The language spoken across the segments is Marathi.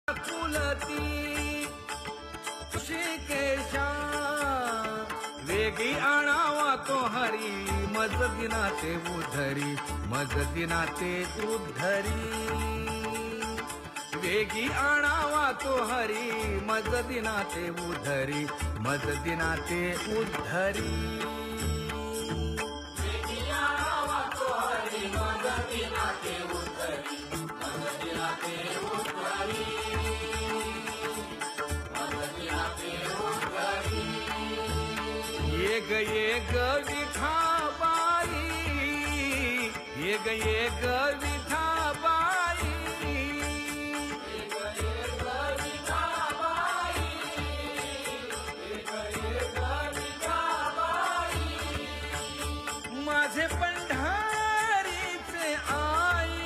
फुलती शिकेशा वेगी आणावा तो हरी मज दिनाते उधरी मज दिनाते उद्धरी वेगी आणावा तो हरी मज दिनाते उधरी मज दिनाते उद्धरी वेगी आणावा तो हरी मज दिनाते उद्धरी मज दिनाते उद्धरी मज दिनाते उद्धरी ये ग विठाबाई ये ग विठाबाई माझे पंढारीचे आई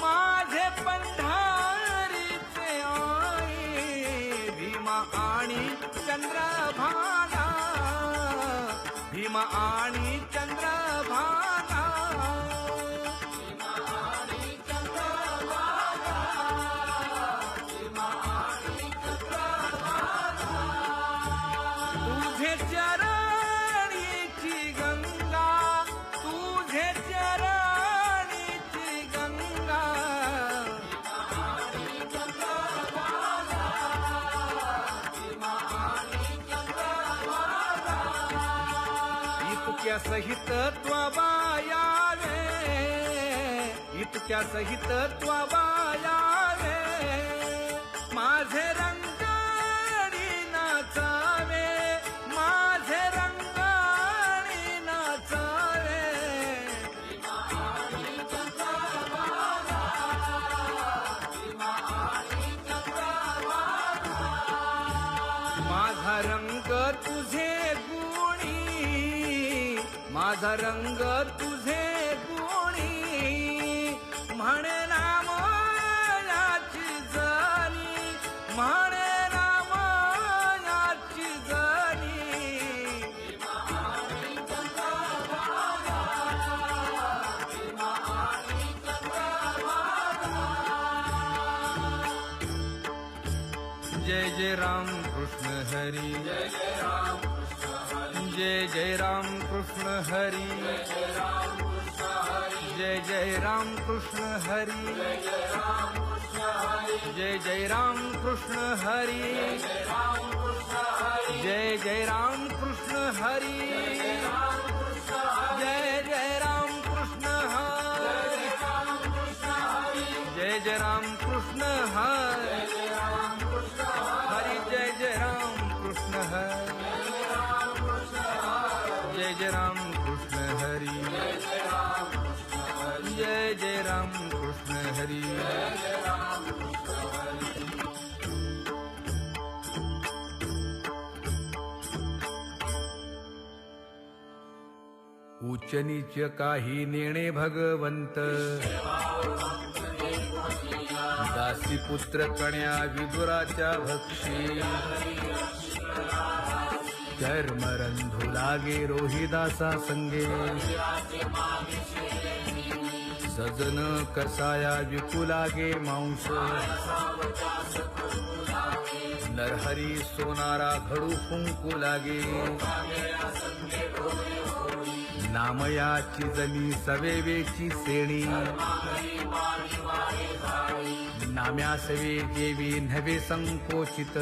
माझे पंढारीचे आई भीमा आणि चंद्रभागा भीमा आणि चंद्रभागा भीमा आणि चंद्रभागा भीमा आणि चंद्रभागा तुझे चरणीची गंगा तुझे चरणीची गंगा भीमा आणि चंद्रभागा भीमा आणि चंद्रभागा इतक्या सहित त्वबायावे इतक्या सहित त्वबायावे माझे रंगाणी नाचावे माझे रंगाणी नाचावे भीमा आणि चंद्रभागा भीमा आणि चंद्रभागा माझा रंग तुझे गुणी माझा रंग तुझे गुणी म्हणे नाम याची जणी म्हणे नाम याची जणी भीमा आणि चंद्रभागा भीमा आणि चंद्रभागा जय जय राम कृष्ण हरी जय जय राम कृष्ण हरी जय जय राम कृष्ण हरी जय राम कृष्ण हरी जय जय राम कृष्ण हरी जय राम कृष्ण हरी जय जय राम कृष्ण हरी जय राम कृष्ण हरी जय जय राम कृष्ण हरी राम कृष्ण हरी जय जय राम कृष्ण हरी राम कृष्ण हरी जय जय राम कृष्ण हरी जय राम कृष्ण हरी जय जय राम कृष्ण हरी राम कृष्ण हरी जय जय राम कृष्ण हरी जय राम कृष्ण हरी जय जय राम कृष्ण हरी जय राम कृष्ण हरी उच्च नीच काही नेणे भगवंत दासी पुत्र कण्या विदुराच्या भक्षी कर्मरंधू लागे रोहिदासा संगे सजन कसाया विपुलागे मांस नरहरी सोनारा घडू फुंकू लागे नामयाची जमी सवेवेची सेणी नाम्यासवे देवी नव्हे संकोचित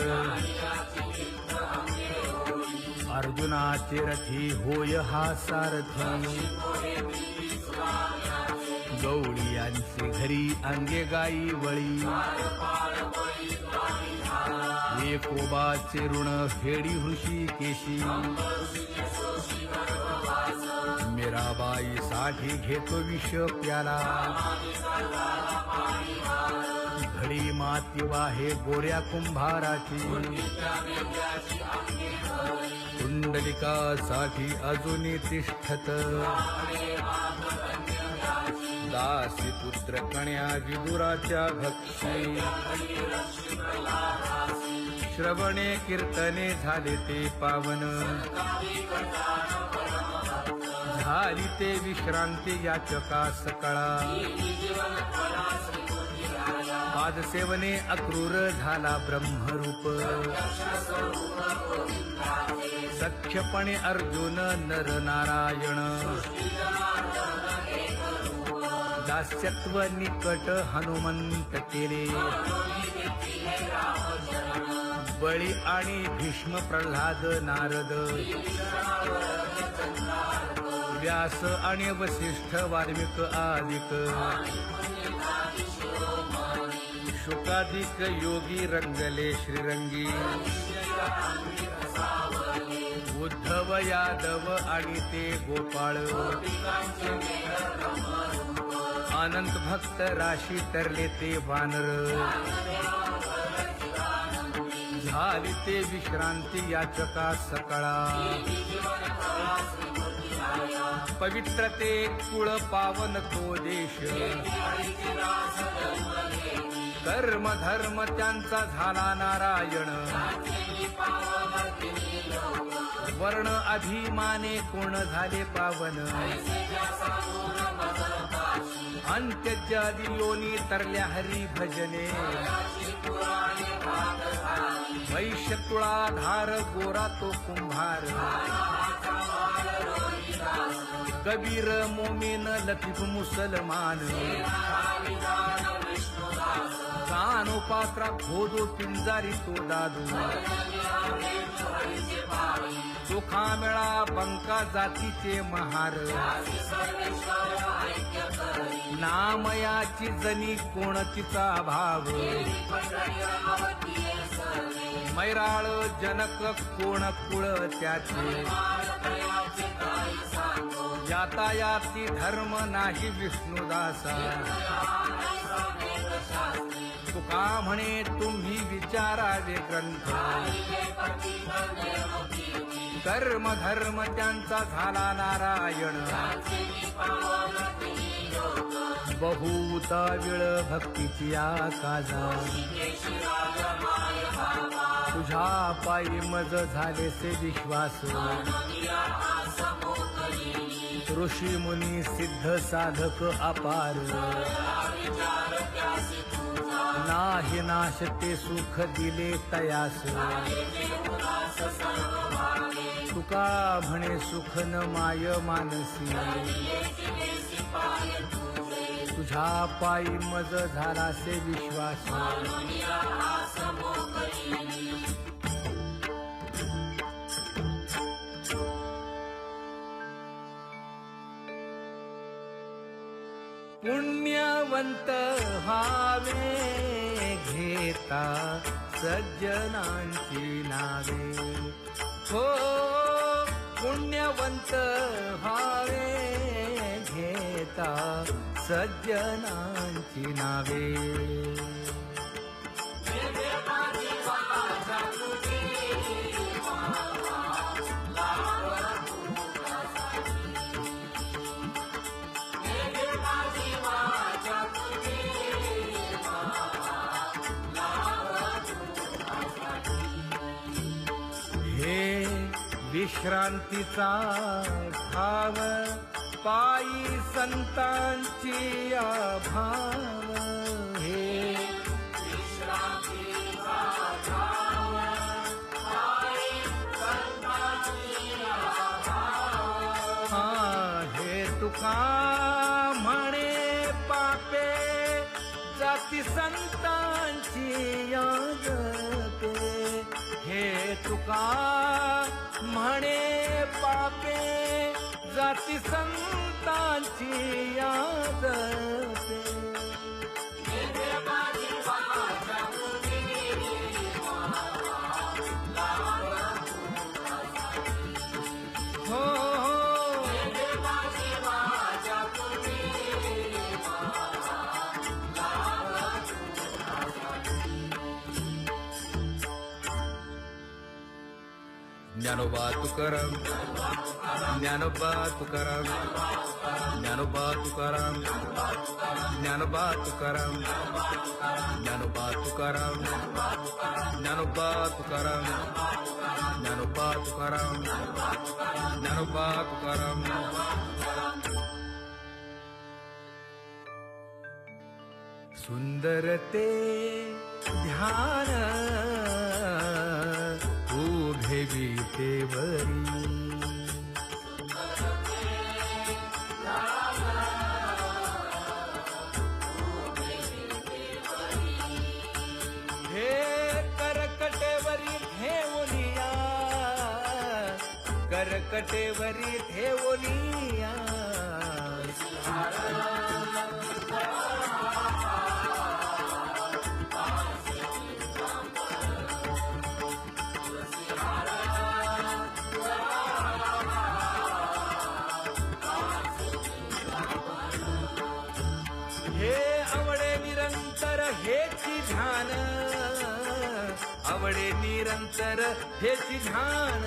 अर्जुनाचे रथी होय हा सारथी गवळियांचे घरी अंगे गाई वळी एकोबाचे ऋण फेडी हृषीकेशी मीराबाई साठी घेतो विष प्याला घडी माती वाहे गोड्या कुंभाराची कुंडलिकासाठी अजूनही तिष्ठत दासी पुत्र कण्या विदुराच्या भक्षी श्रवणे कीर्तने झाले ते पावन झाली ते विश्रांती याचका सकळा पादसेवने अक्रूर झाला ब्रह्मरूप सख्यपणे अर्जुन नर नारायण दास्यत्व निकट हनुमंत केले बळी आणि भीष्म प्रल्हाद नारद व्यास आणि वसिष्ठ वाल्मिक आदिक शुकाधिक योगी रंगले श्रीरंगी उद्धव यादव आणि ते गोपाळ अनंत भक्त राशी तरले ते वानर झाली ते विश्रांती याचका सकळा पवित्र ते कुळ पावन तो देश कर्म धर्म त्यांचा झाला नारायण वर्ण अभिमाने कोण झाले पावन अंत्यजादी योनी तरल्या हरी भजने वैश्य तुळाधार गोरा तो कुंभार कबीर मोमीन लतीफ मुसलमान कानोपात्रा खोदो पिंजारी तो दादू सुखामेळा बंका जातीचे महार नामयाची जनी कोण तिचा भाव मैराळ जनक कोण कुळ त्याचे यातायाती धर्म नाही विष्णुदासा तुका म्हणे तुम्ही विचारावे ग्रंथ कर्म धर्म त्यांचा झाला नारायण बहुता वेळ भक्तीची आकाजा तुझ्या पायी मज झाले से विश्वास ऋषी मुनी सिद्ध साधक अपार नाही नाश ते सुख दिले तयास तुका म्हणे सुख न माय मानसी तुझ्या पायी मज झाला से विश्वास पुण्यवंत व्हावे घेता सज्जनांची नावे हो पुण्यवंत व्हावे घेता सज्जनांची नावे विश्रांतीचा भाव पायी संतांची भाव हे विश्रांतीचा भाव पायी संतांची भाव हे तुका म्हणे पापे जाती संतांची यादते हे तुका म्हणे पापे जाती संतांची यादते हो ज्ञानोबा तुकाराम ज्ञानोबा तुकाराम ज्ञानोबा तुकाराम ज्ञानोबा तुकाराम ज्ञानोबा तुकाराम ज्ञानोबा तुकाराम ज्ञानोबा तुकाराम ज्ञानोबा तुकाराम सुंदर ते ध्यान उभे विटेवरी. हे करकटेवरी ठेवलिया, करकटेवरी ठेवलिया. हे आवडे निरंतर हेची ध्यान, आवडे निरंतर हेची ध्यान.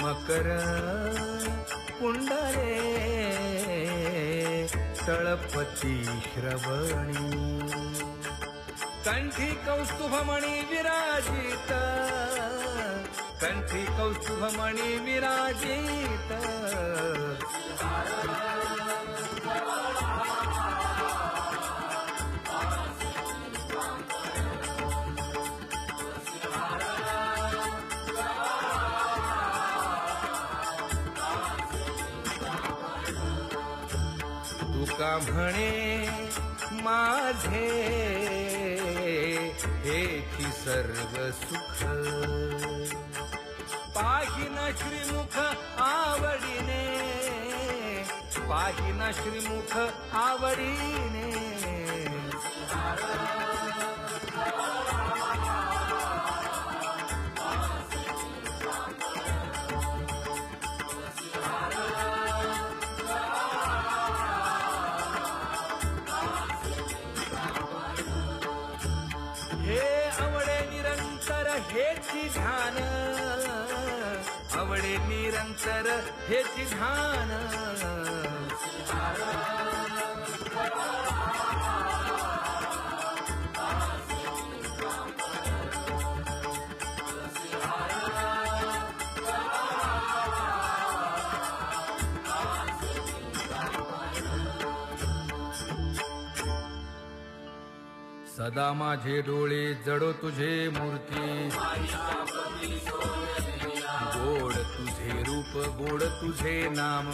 मकर कुंडले तळपती श्रवणी, कंठी कौस्तुभमणी विराजित, कंठी कौस्तुभमणी विराजित. तुका म्हणे माझे हेची सर्व सुख, पाहिन श्रीमुख आवडीने, पाहिन श्रीमुख आवडीने. हे आवडे निरंतर हेची ध्यान, आवडे निरंतर हेची ध्यान. सदा माझे डोळे जडो तुझे मूर्ती, गोड तुझे रूप गोड तुझे नाम.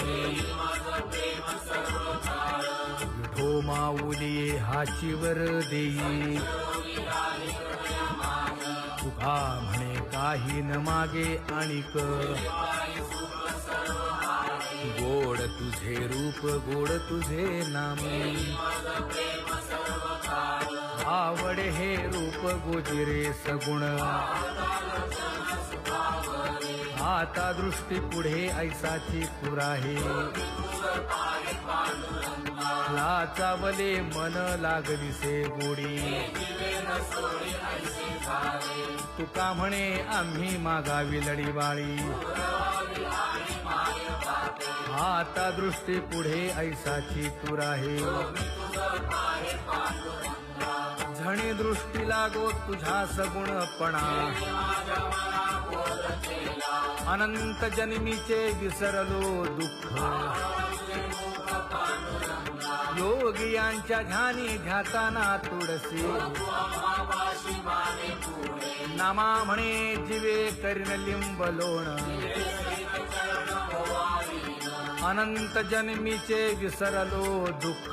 विठो माऊली हाचीवर देई, तुका म्हणे काही न मागे आणिक. गोड तुझे रूप गोड तुझे नाम. आवडे हे रूप गोजिरे सगुण, आता दृष्टी पुढे ऐसाची पुराहे. लाचावले मन लागलीसे गोडी, तुका म्हणे आम्ही मागावी लढीवाळी. आता दृष्टी पुढे ऐसाची तुराहे. झणी दृष्टी लागो तुझा सगुणपणा, अनंत जन्मीचे विसरलो दुःख. योगियांच्या ध्यानी ध्याताना तुळसी, नामा म्हणे जीवे करीन लिंब लोण. अनंत जन्मीचे विसरलो दुःख,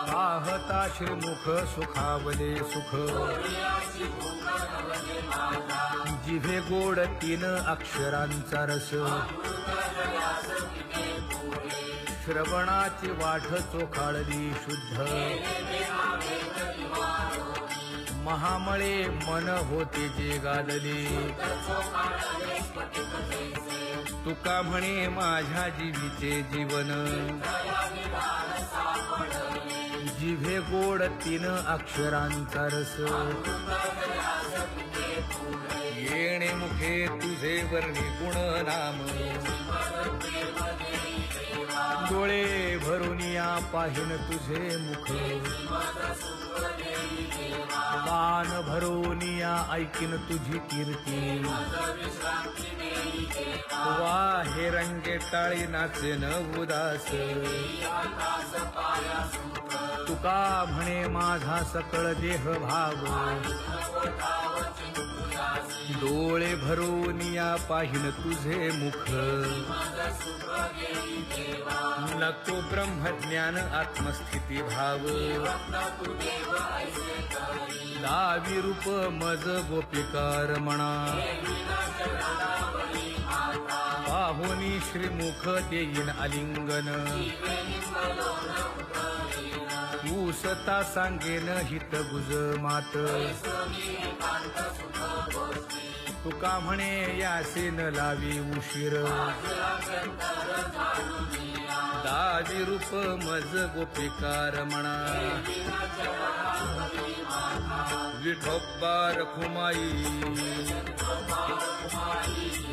पाहता श्रीमुख सुखावले सुख. जिभे गोड 3 अक्षरांचा रस, श्रवणाची वाट चोखाळली शुद्ध. महामळे मन होते जे गादले, तुका म्हणे माझ्या जीवीचे जीवन. जिभे गोड 3 अक्षरांचा रस, येणे मुखे तुझे वर्णी गुण नाम. डोळे भरून या पाहिन तुझे मुख कान भरून या ऐकीन तुझी कीर्ती वाहे रंगे टाळी नाचेन उदास तुका म्हणे माझा सकळ देह भाव डोळे भरून या पाहिन तुझे मुख नको ब्रह्मज्ञान आत्मस्थिती भाव दावी रूप मज गोपिकार म्हणा पाहुनी श्रीमुख देईन आलिंगन ऊसता सांगेन हित गुज मात तुका म्हणे यासे न लावी उशीर दावी रूप मज गोपिकार म्हणा विठोबा रखुमाई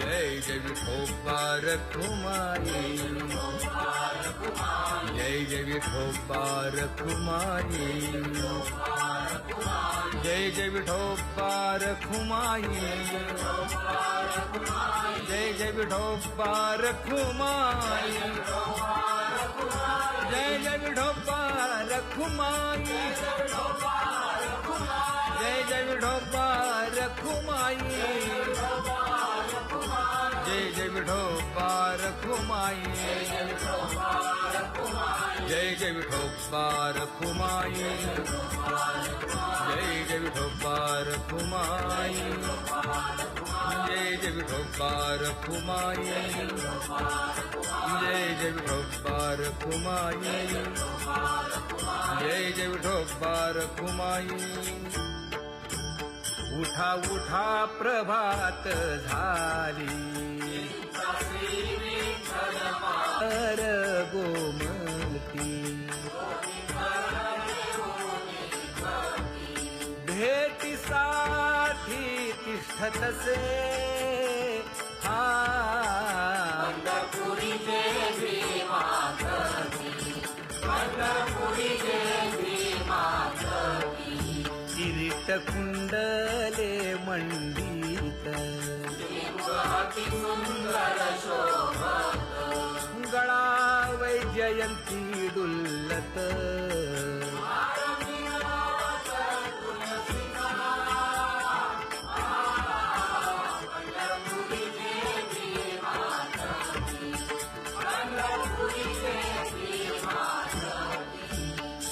जय जय विठोबा रखुमाई जय जय विठोबा रखुमाई जय जय विठोबा रखुमाई जय जय विठोबा रखुमाई जय जय विठोबा रखुमाई जय जय विठोबा रखुमाई जय जय विठोबा रखुमाई जय जय विठोबा रखुमाई जय जय विठोबा रखुमाई जय जय विठोबा रखुमाई जय जय विठोबा रखुमाई जय जय विठोबा रखुमाई उठा उठा प्रभात झाली तर गोमती भेटीसाठी तिष्ठतसे हा पंढरपुरी देवी मातकी पंढरपुरी देवी मातकी किरीट कुंडले मंडित अति सुंदर शोभत गळा वैजयंती डुल्लत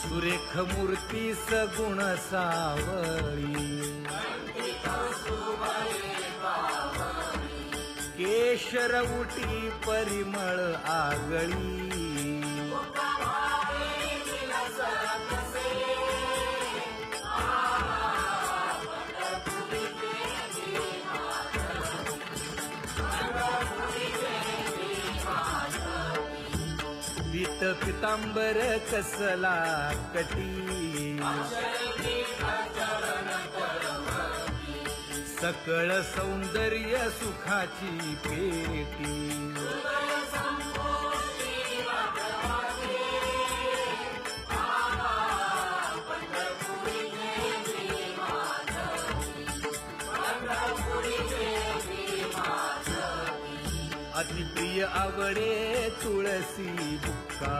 सुरेख मूर्ती सगुण सावळी केशर उटी परिमळ आगळी पीत पितांबर कसला कटी सकळ सौंदर्य सुखाची पेटी अतिप्रिय आवडे तुळसी बुक्का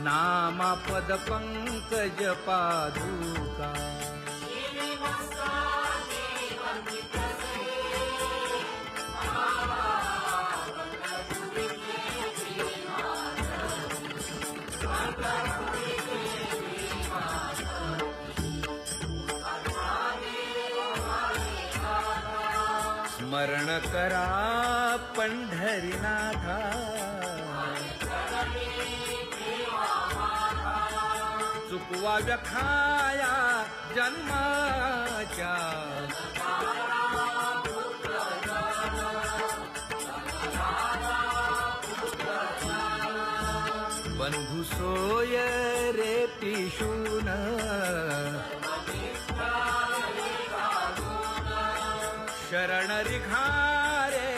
नामा पद पंकज पादुका स्मरण करा पंढरीनाथा चुकवा व्यखाया जन्माच्या बंधू सोय रे पिशून शरण रिघारे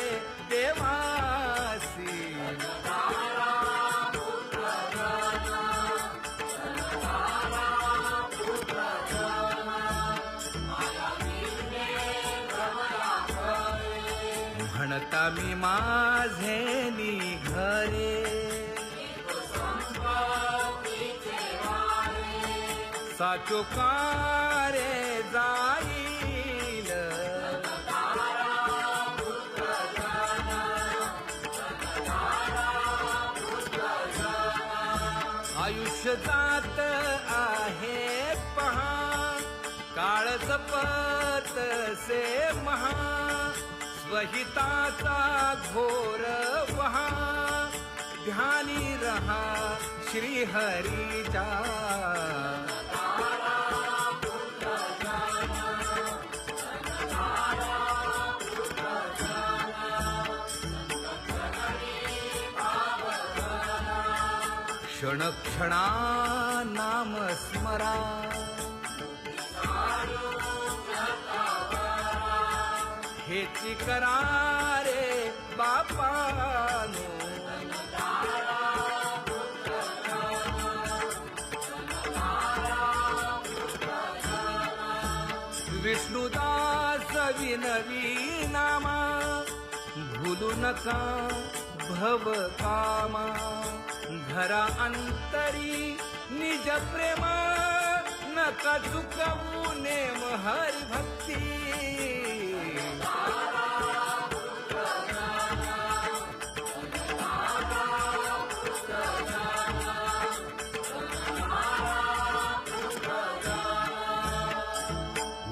या मी माझे निघरे साचो कारे जाईल आयुष्य जात आहे पहा काळ जपत से महा स्वहिताचा घोर वहा ध्यानी रहा श्री हरीचा क्षण क्षणा नाम स्मरा हेची करा रे बापानो विष्णुदास विनवी नामा भूलू नका भव कामा धरा अंतरी निज प्रेम नका चुकवू नेम हरि भक्ती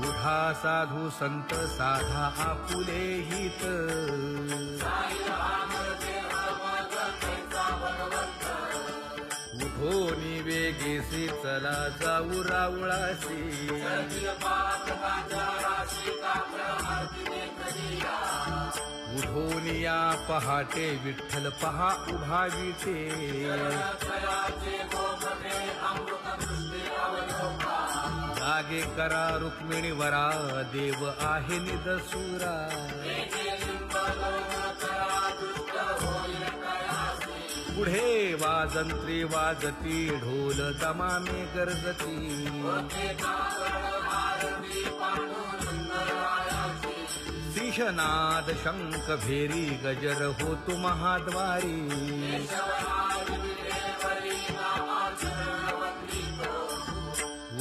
उठा साधू संत साधा आपुले हित उठोनी वेगेसी चला जाऊ रावळासी उठोनी या पहाटे विठ्ठल पहा उभा विटे जागे करा रुक्मिणी वरा देव आहे निदसुरा पुढे वाजंत्री वाजती ढोल दमामे गरजती सिंहनाद शंख भेरी गजर होतो महाद्वारी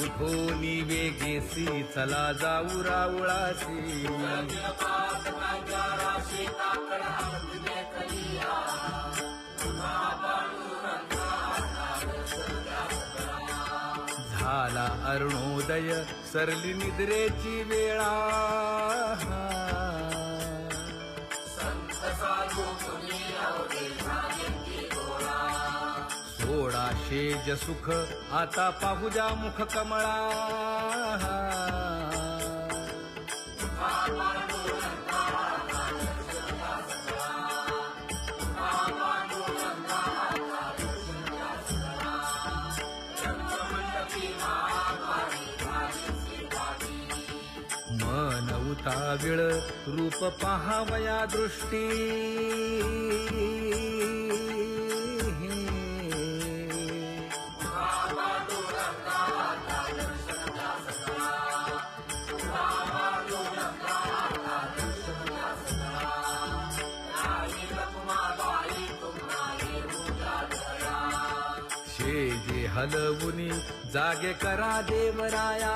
उठोनी वेगेसी चला जाऊ रावळासी झाला अरुणोदय सरली निद्रेची वेळा सोडा शेज सुख आता पाहू द्या मुख कमळा मन उताविळ रूप पाहावया दृष्टी शेजे हलवुनी जागे करा देवराया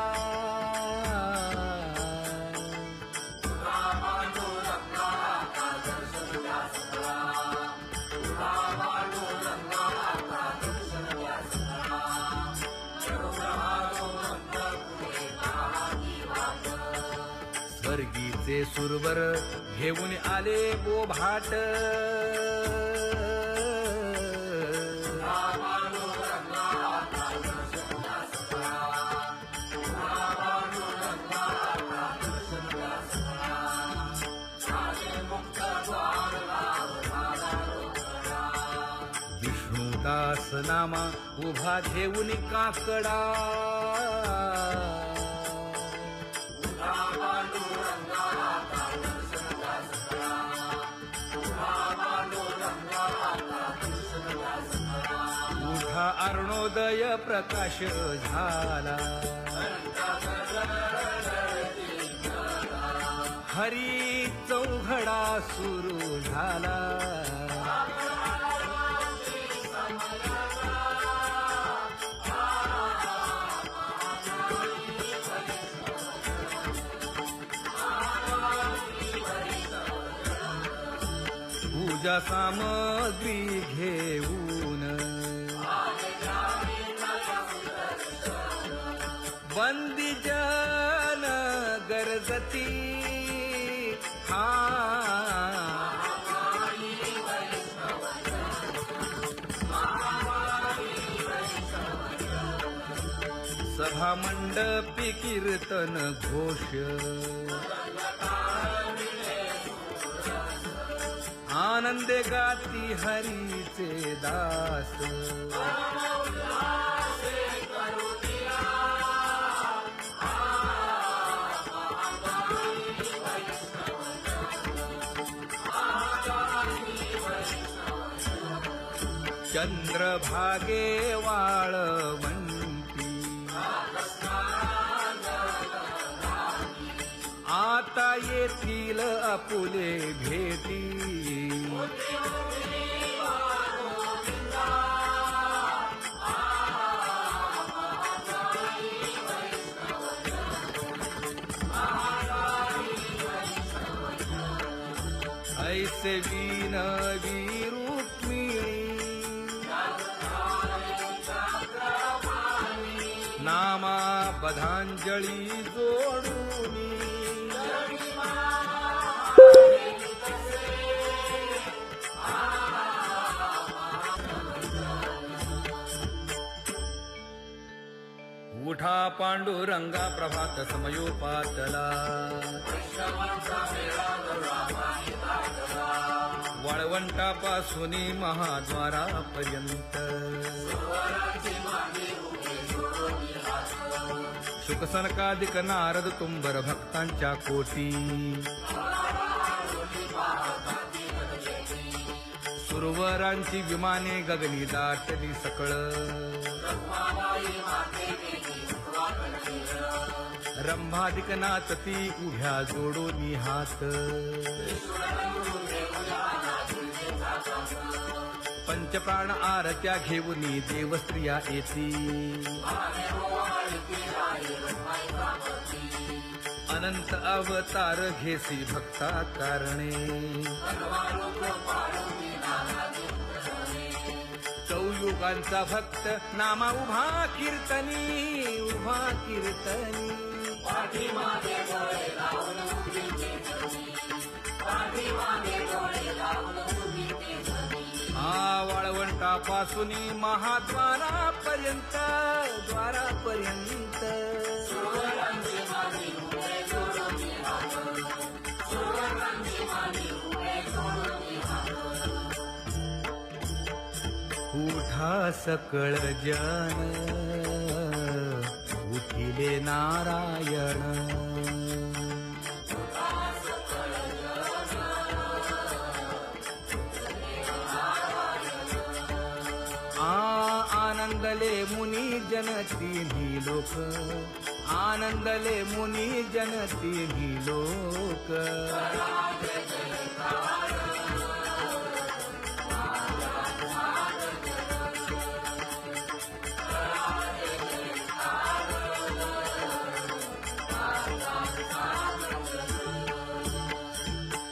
स्वर्गीचे सुरवर घेऊन आले बोभाट विष्णुदास नामा उभा घेऊन काकडा उठा अरुणोदय प्रकाश झाला हरी चौघडा सुरू झाला. पूजा सामग्री घेऊन बंदी जन गरजती. हा सभा मंडपी कीर्तन घोष. आनंदे गाती हरीचे दास. चंद्रभागे वाळवंटी आता येथील आपुले भेटी. ऐसे विनवी रुक्मिणी नामा बधांजळी जोडूनी. उठा पांडुरंगा प्रभात समयोपातला. वाळवंटापासून महाद्वारापर्यंत शुकसनकादिक नारद तुंबर भक्तांच्या कोटी. सुरवरांची विमाने गगनी दाटली सकळ. रंभादिक नाचती उभ्या जोडोनी हात. पंचप्राण आरत्या घेऊनी देवस्त्रिया येती. अनंत अवतार घेसी भक्ता कारणे. चौयुगांचा भक्त नामा उभा कीर्तनी. उभा कीर्तनी. वाळवंटापासून महाद्वारापर्यंत. द्वारापर्यंत उठा सकळ जन उठिले नारायण. आनंदले मुनी जन तिन्ही लोक. आनंदले मुनी जन तिन्ही लोक.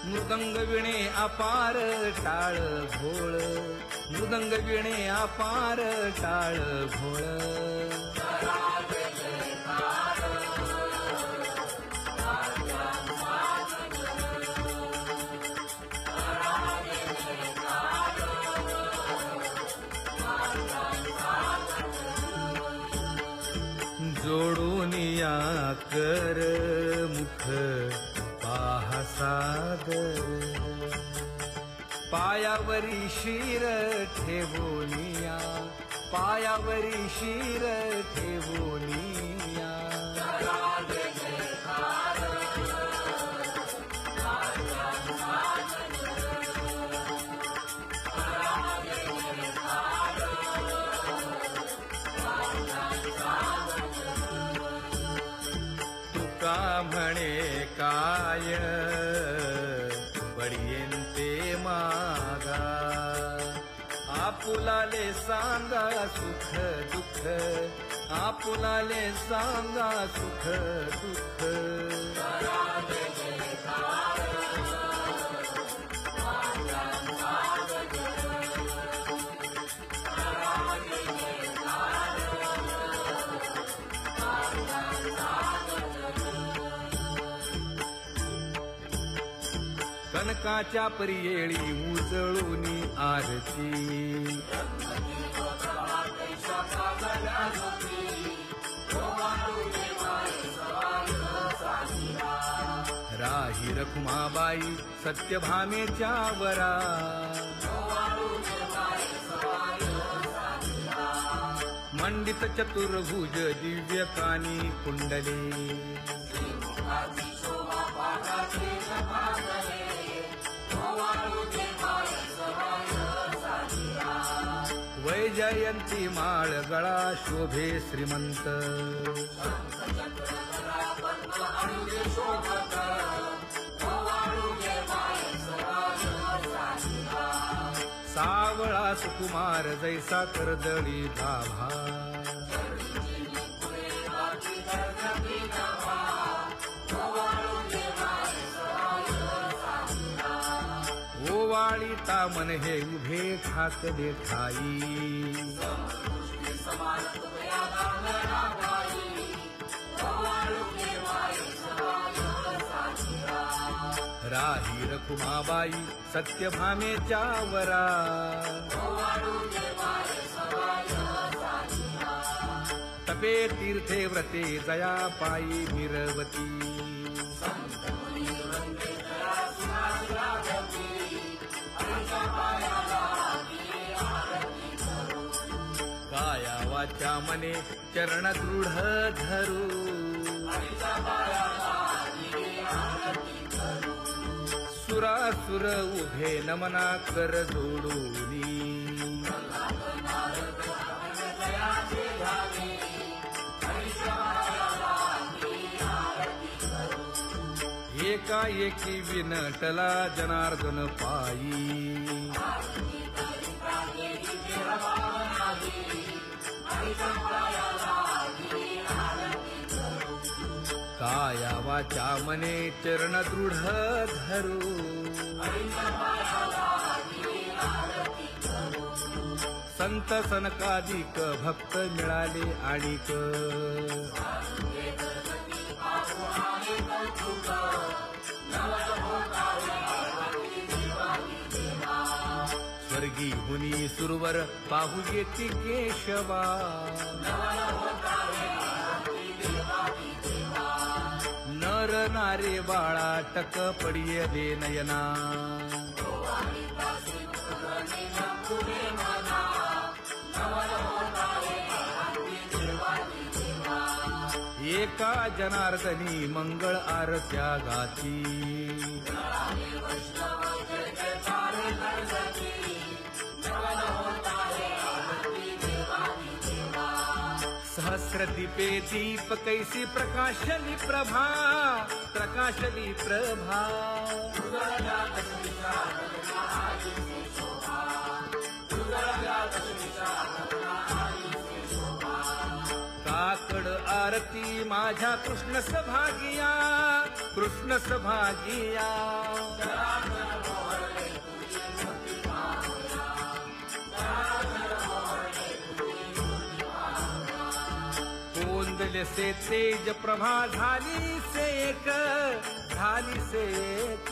मृदंग विणे अपार टाळ घोळ. मृदंग विणे अपार टाळ घोळ. जोडूनिया कर मुख पाहा सादर. पायावरी शिर ठेवोनिया. पायावरी शिर ठेवोनिया. तुका म्हणे काय आपुलाले सांगा सुख दुःख, आपुलाले सांगा सुख दुःख. कनकाच्या परियेळी उजळूनी आरती, राही रखुमाबाई सत्यभामेच्या वरा, मंडित चतुर्भुज दिव्य कानी कुंडले, वैजयंती माळ गळा शोभे श्रीमंत, सावळा सुकुमार जैसा कर्दळी गाभा, ओवाळीता मन हे उभे ठाकले ठाई, राही रखुमाबाई सत्यभामेच्या वरा, तपे तीर्थे व्रते जया पायी मिरवती, काया वाचा मने चरण दृढ धरू, सुरासुर उभे नमना कर जोडूनी, एकाएकी विनटला जनार्दन पायी, काया वाचा मने चरण दृढ धरू, संत सनकादिक भक्त मिळाले आणिक, स्वर्गी हुनी सुरवर पाहू येती केशवा, नर नारे बाळा टक पडिये दे नयना, एका जनार्दनी मंगळ आरत्या गाती, सहस्र दीपे दीप कैसी प्रकाशली प्रभा, प्रकाशली प्रभा, काकड आरती माझ्या कृष्ण सभागिया, कृष्ण सभागिया, कोंदले से तेज प्रभा झाली से एक, झाली से एक,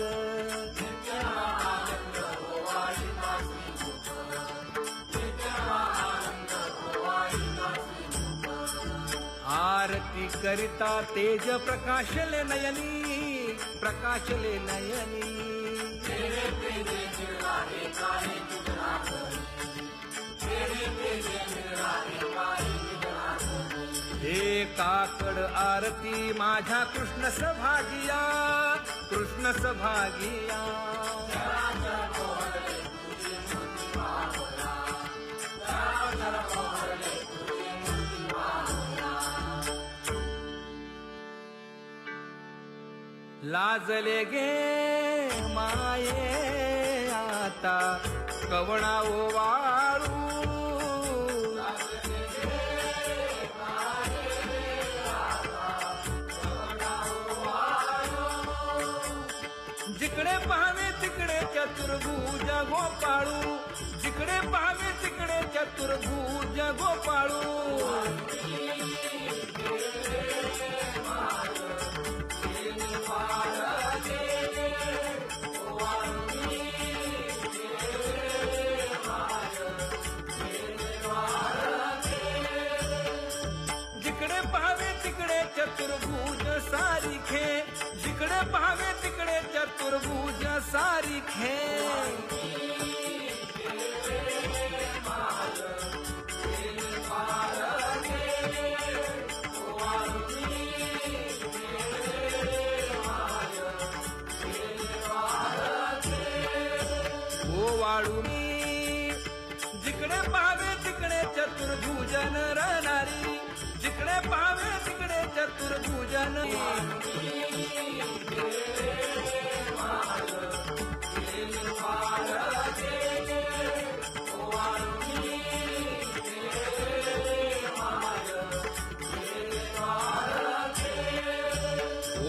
आरती करिता तेज प्रकाशले नयनी, प्रकाशले नयनी, हे काकड आरती माझ्या कृष्ण सभागिया, कृष्ण सभागिया, लाजले गे माये आता कवणा ओवाळू गोपाळू जिकडे पाहावे तिकडे चतुर्भुज गोपाळू जिकडे पाहावे तिकडे चतुर्भुज सारिखे जिकडे पाहावे तिकडे चतुर्भुज सारिखे वाळू मी जिकडे पाहावे तिकडे चतुर्भुज नर नारी जिकडे पाहावे तिकडे चतुर्भुजन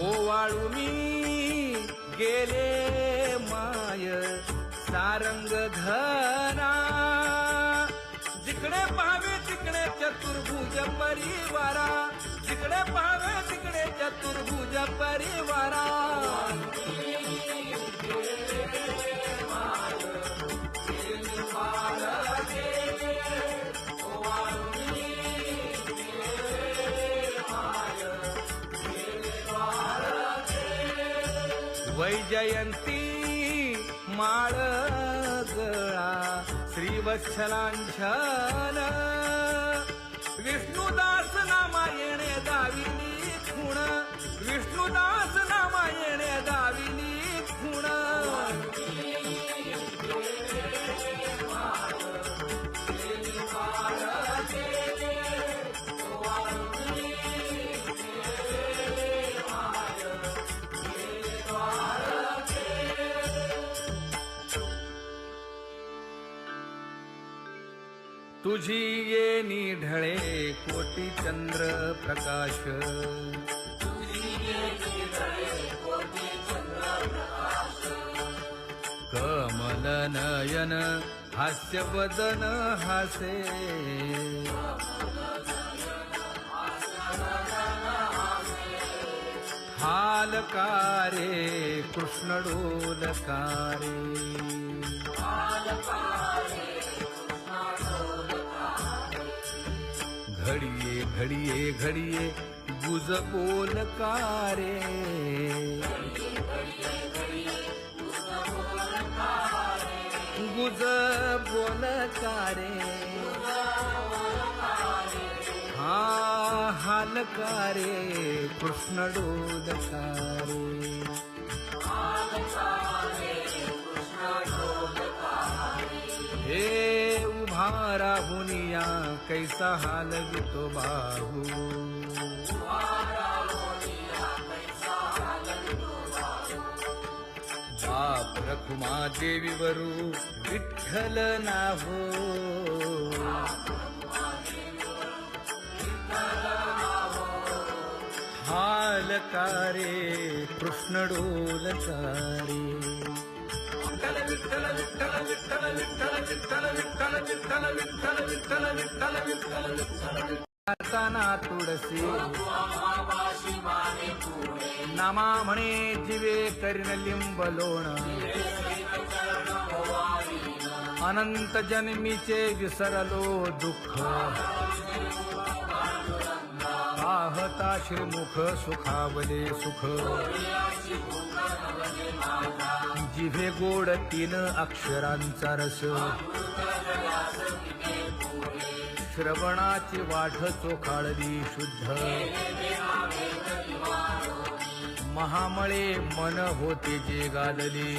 ओ वाळू मी गेले माय सारंग घना जिकडे पाहावे तिकडे चतुर्भुज परिवारा जिकडे पाहावे तिकडे चतुर्भुज परिवारा वैजयंती माळ गळा श्रीवत्सलांछन विष्णुदास नामायणे दाविनी खूण विष्णुदास नामायणे दाविनी खूण तुझी ये निढळे कोटी चंद्र प्रकाश कमल नयन हास्य वदन हासे हालकारे कृष्ण डोलकारे घडिये घडिये घडिये गुज बोलकारे गुज बोलकारे हा हालकारे कृष्ण डोलकारे हे उभा राहुनिया कैसा हालवितो बाहू बाप रखुमा देवी वरू विठ्ठल नाहो हालकारे कृष्ण डोलकारे विठ्ठल विठ्ठल विठ्ठल विठ्ठल विठ्ठल विठ्ठल विठ्ठल विठ्ठल विठ्ठल विठ्ठल विठ्ठल विठ्ठल तुळसी नामा म्हणे जीवे करीन लिंब लोण अनंत जन्मीचे विसरलो दुःख पाहता श्रीमुख सुखावले सुख जिभे गोड 3 अक्षरांचा रस श्रवणाची वाढ चोखाळली शुद्ध महामळे मन होते जे गादले